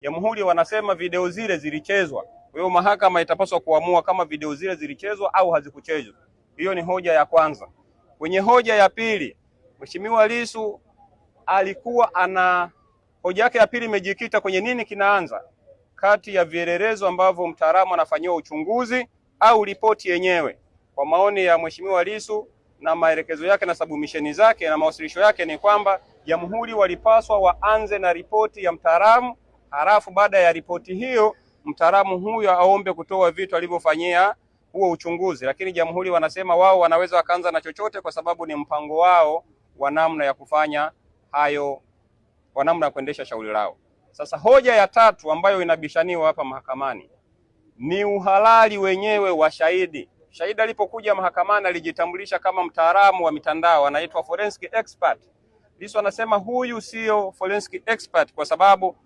Jamhuri wanasema video zile zilichezwa. Kwa hiyo mahakama itapaswa kuamua kama video zile zilichezwa au hazikuchezwa. Hiyo ni hoja ya kwanza. Kwenye hoja ya pili, Mheshimiwa Lissu alikuwa hoja yake ya pili imejikita kwenye nini kinaanza kati ya vielelezo ambavyo mtaalamu anafanyiwa uchunguzi au ripoti yenyewe. Kwa maoni ya Mheshimiwa Lissu na maelekezo yake na submission zake na mawasilisho yake ni kwamba Jamhuri walipaswa waanze na ripoti ya mtaalamu, halafu baada ya ripoti hiyo mtaalamu huyo aombe kutoa vitu alivyofanyia huo uchunguzi. Lakini Jamhuri wanasema wao wanaweza wakaanza na chochote kwa sababu ni mpango wao wa namna ya kufanya hayo, wa namna ya kuendesha shauri lao. Sasa hoja ya tatu ambayo inabishaniwa hapa mahakamani ni uhalali wenyewe wa shahidi. Shahidi alipokuja mahakamani alijitambulisha kama mtaalamu wa mitandao, anaitwa forensic expert. Lissu anasema huyu sio forensic expert kwa sababu